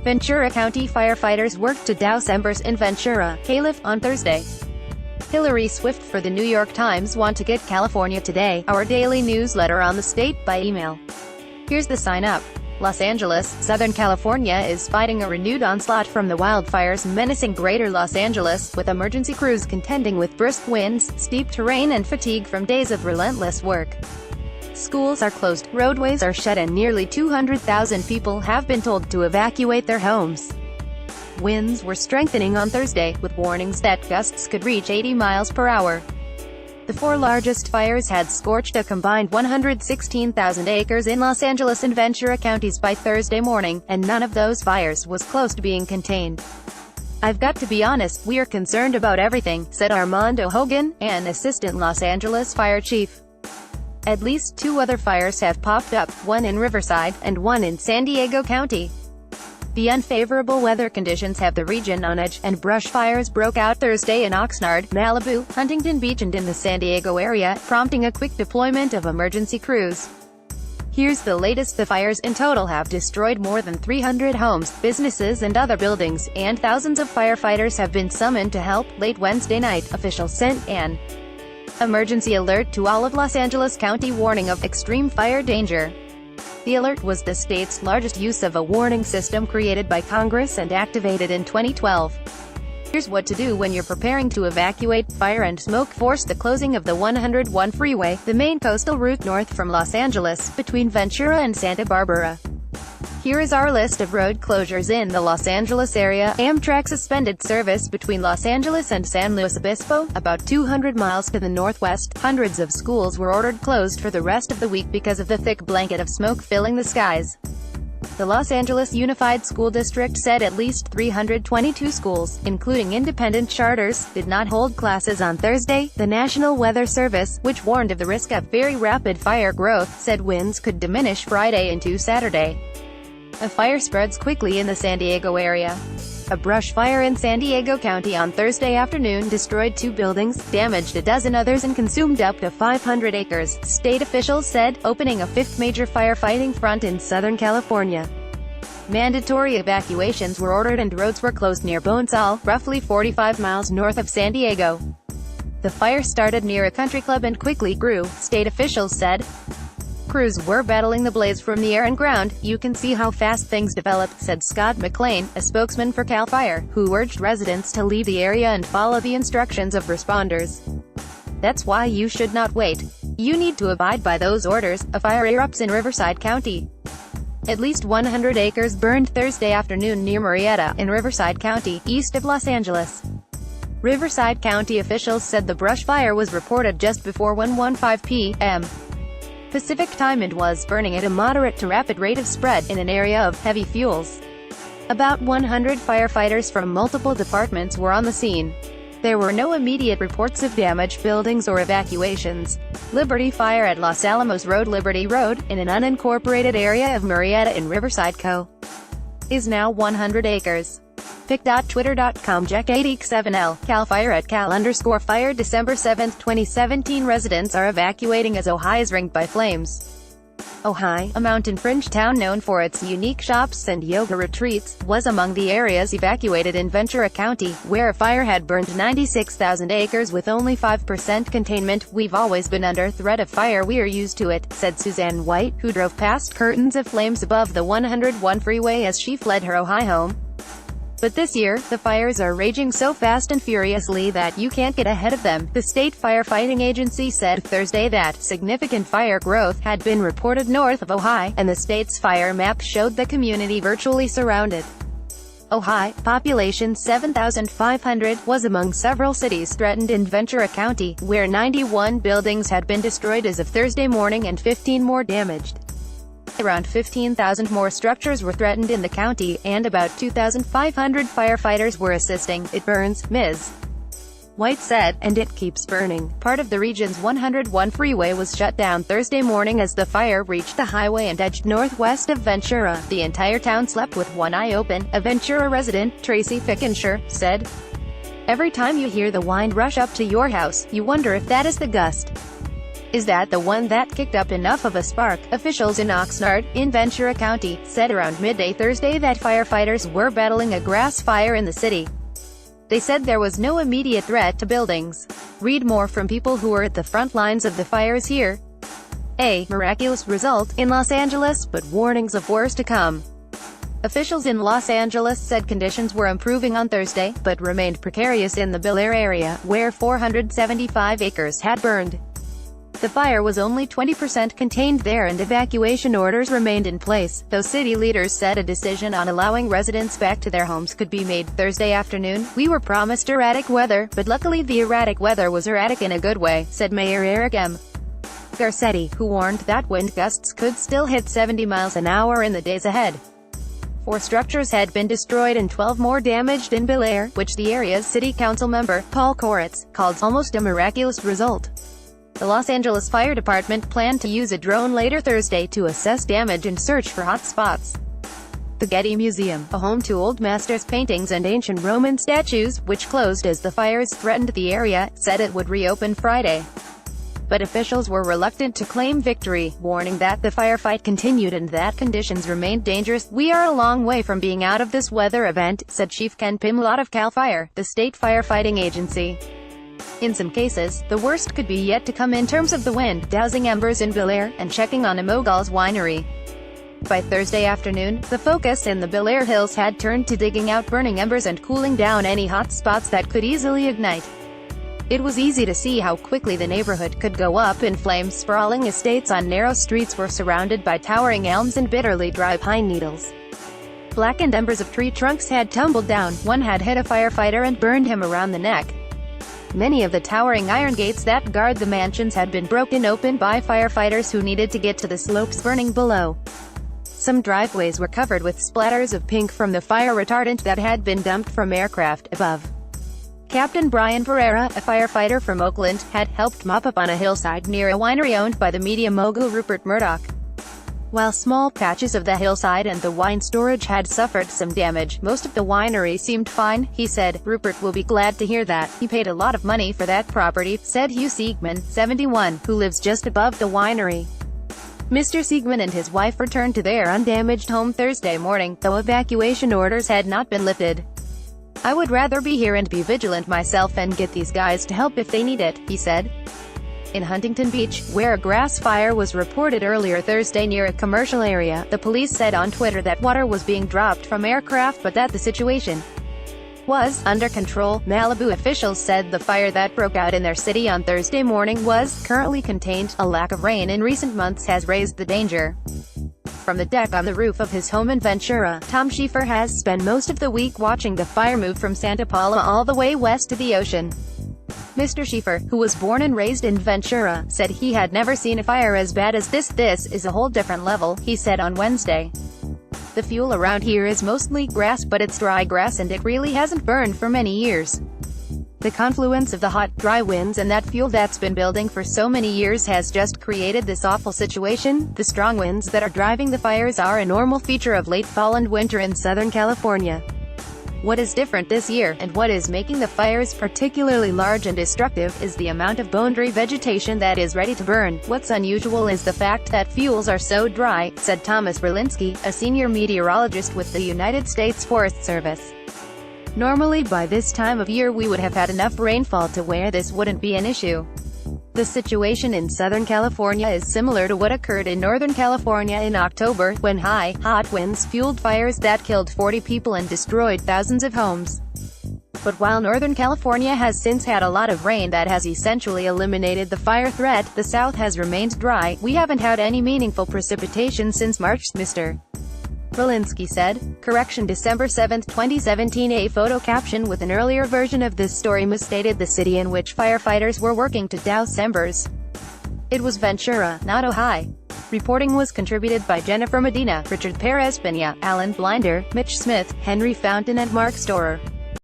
Ventura County firefighters worked to douse embers in Ventura, Calif, on Thursday. Hillary Swift for The New York Times. Want to get California Today, our daily newsletter on the state, by email. Here's the sign up. Los Angeles, Southern California is fighting a renewed onslaught from the wildfires menacing greater Los Angeles, with emergency crews contending with brisk winds, steep terrain and fatigue from days of relentless work. Schools are closed, roadways are shut and nearly 200,000 people have been told to evacuate their homes. Winds were strengthening on Thursday, with warnings that gusts could reach 80 miles per hour. The four largest fires had scorched a combined 116,000 acres in Los Angeles and Ventura counties by Thursday morning, and none of those fires was close to being contained. "I've got to be honest, we are concerned about everything," said Armando Hogan, an assistant Los Angeles fire chief. At least two other fires have popped up, one in Riverside, and one in San Diego County. The unfavorable weather conditions have the region on edge, and brush fires broke out Thursday in Oxnard, Malibu, Huntington Beach and in the San Diego area, prompting a quick deployment of emergency crews. Here's the latest. The fires in total have destroyed more than 300 homes, businesses and other buildings, and thousands of firefighters have been summoned to help. Late Wednesday night, officials sent an emergency alert to all of Los Angeles County warning of extreme fire danger. The alert was the state's largest use of a warning system created by Congress and activated in 2012. Here's what to do when you're preparing to evacuate. Fire and smoke forced the closing of the 101 freeway, the main coastal route north from Los Angeles, between Ventura and Santa Barbara. Here is our list of road closures in the Los Angeles area. Amtrak suspended service between Los Angeles and San Luis Obispo, about 200 miles to the northwest. Hundreds of schools were ordered closed for the rest of the week because of the thick blanket of smoke filling the skies. The Los Angeles Unified School District said at least 322 schools, including independent charters, did not hold classes on Thursday. The National Weather Service, which warned of the risk of very rapid fire growth, said winds could diminish Friday into Saturday. A fire spreads quickly in the San Diego area. A brush fire in San Diego County on Thursday afternoon destroyed 2 buildings, damaged a dozen others and consumed up to 500 acres, state officials said, opening a 5th major firefighting front in Southern California. Mandatory evacuations were ordered and roads were closed near Bonesal, roughly 45 miles north of San Diego. The fire started near a country club and quickly grew, state officials said. Crews were battling the blaze from the air and ground. "You can see how fast things developed," said Scott McLean, a spokesman for CAL FIRE, who urged residents to leave the area and follow the instructions of responders. "That's why you should not wait. You need to abide by those orders." A fire erupts in Riverside County. At least 100 acres burned Thursday afternoon near Murrieta, in Riverside County, east of Los Angeles. Riverside County officials said the brush fire was reported just before 1:15 p.m. Pacific time and was burning at a moderate to rapid rate of spread, in an area of heavy fuels. About 100 firefighters from multiple departments were on the scene. There were no immediate reports of damaged buildings or evacuations. Liberty Fire at Los Alamos Road. Liberty Road, in an unincorporated area of Murrieta in Riverside Co. is now 100 acres. pic.twitter.com Jack8X7L, Cal Fire at Cal_Fire. December 7, 2017. Residents are evacuating as Ojai is ringed by flames. Ojai, a mountain fringe town known for its unique shops and yoga retreats, was among the areas evacuated in Ventura County, where a fire had burned 96,000 acres with only 5% containment. "We've always been under threat of fire, we're used to it," said Suzanne White, who drove past curtains of flames above the 101 freeway as she fled her Ojai home. But this year, the fires are raging so fast and furiously that you can't get ahead of them. The state firefighting agency said Thursday that significant fire growth had been reported north of Ojai, and the state's fire map showed the community virtually surrounded. Ojai, population 7,500, was among several cities threatened in Ventura County, where 91 buildings had been destroyed as of Thursday morning and 15 more damaged. Around 15,000 more structures were threatened in the county, and about 2,500 firefighters were assisting. "It burns," Ms. White said, "and it keeps burning." Part of the region's 101 freeway was shut down Thursday morning as the fire reached the highway and edged northwest of Ventura. "The entire town slept with one eye open," a Ventura resident, Tracy Fickenshire, said. "Every time you hear the wind rush up to your house, you wonder if that is the gust." Is that the one that kicked up enough of a spark? Officials in Oxnard, in Ventura County, said around midday Thursday that firefighters were battling a grass fire in the city. They said there was no immediate threat to buildings. Read more from people who were at the front lines of the fires here. A miraculous result in Los Angeles, but warnings of worse to come. Officials in Los Angeles said conditions were improving on Thursday, but remained precarious in the Bel Air area, where 475 acres had burned. The fire was only 20% contained there and evacuation orders remained in place, though city leaders said a decision on allowing residents back to their homes could be made Thursday afternoon. We were promised erratic weather, but luckily the erratic weather was erratic in a good way, said Mayor Eric M. Garcetti, who warned that wind gusts could still hit 70 miles an hour in the days ahead. 4 structures had been destroyed and 12 more damaged in Bel Air, which the area's city council member, Paul Koretz, called almost a miraculous result. The Los Angeles Fire Department planned to use a drone later Thursday to assess damage and search for hot spots. The Getty Museum, a home to old masters' paintings and ancient Roman statues, which closed as the fires threatened the area, said it would reopen Friday. But officials were reluctant to claim victory, warning that the firefight continued and that conditions remained dangerous. We are a long way from being out of this weather event, said Chief Ken Pimlott of CAL FIRE, the state firefighting agency. In some cases, the worst could be yet to come in terms of the wind, dousing embers in Bel Air, and checking on Imogol's winery. By Thursday afternoon, the focus in the Bel Air Hills had turned to digging out burning embers and cooling down any hot spots that could easily ignite. It was easy to see how quickly the neighborhood could go up in flames. Sprawling estates on narrow streets were surrounded by towering elms and bitterly dry pine needles. Blackened embers of tree trunks had tumbled down. One had hit a firefighter and burned him around the neck. Many of the towering iron gates that guard the mansions had been broken open by firefighters who needed to get to the slopes burning below. Some driveways were covered with splatters of pink from the fire retardant that had been dumped from aircraft above. Captain Brian Pereira, a firefighter from Oakland, had helped mop up on a hillside near a winery owned by the media mogul Rupert Murdoch. While small patches of the hillside and the wine storage had suffered some damage, most of the winery seemed fine, he said. Rupert will be glad to hear that. He paid a lot of money for that property, said Hugh Siegman, 71, who lives just above the winery. Mr. Siegman and his wife returned to their undamaged home Thursday morning, though evacuation orders had not been lifted. I would rather be here and be vigilant myself and get these guys to help if they need it, he said. In Huntington Beach, where a grass fire was reported earlier Thursday near a commercial area, the police said on Twitter that water was being dropped from aircraft but that the situation was under control. Malibu officials said the fire that broke out in their city on Thursday morning was currently contained. A lack of rain in recent months has raised the danger. From the deck on the roof of his home in Ventura, Tom Schieffer has spent most of the week watching the fire move from Santa Paula all the way west to the ocean. Mr. Schieffer, who was born and raised in Ventura, said he had never seen a fire as bad as this. This is a whole different level, he said on Wednesday. The fuel around here is mostly grass, but it's dry grass and it really hasn't burned for many years. The confluence of the hot, dry winds and that fuel that's been building for so many years has just created this awful situation. The strong winds that are driving the fires are a normal feature of late fall and winter in Southern California. What is different this year, and what is making the fires particularly large and destructive, is the amount of bone-dry vegetation that is ready to burn. What's unusual is the fact that fuels are so dry, said Thomas Berlinski, a senior meteorologist with the United States Forest Service. Normally by this time of year we would have had enough rainfall to where this wouldn't be an issue. The situation in Southern California is similar to what occurred in Northern California in October, when hot winds fueled fires that killed 40 people and destroyed thousands of homes. But while Northern California has since had a lot of rain that has essentially eliminated the fire threat, the South has remained dry. We haven't had any meaningful precipitation since March, Mr. Berlinski said. Correction, December 7, 2017. A photo caption with an earlier version of this story misstated the city in which firefighters were working to douse embers. It was Ventura, not Ojai. Reporting was contributed by Jennifer Medina, Richard Perez Pena, Alan Blinder, Mitch Smith, Henry Fountain and Mark Storer.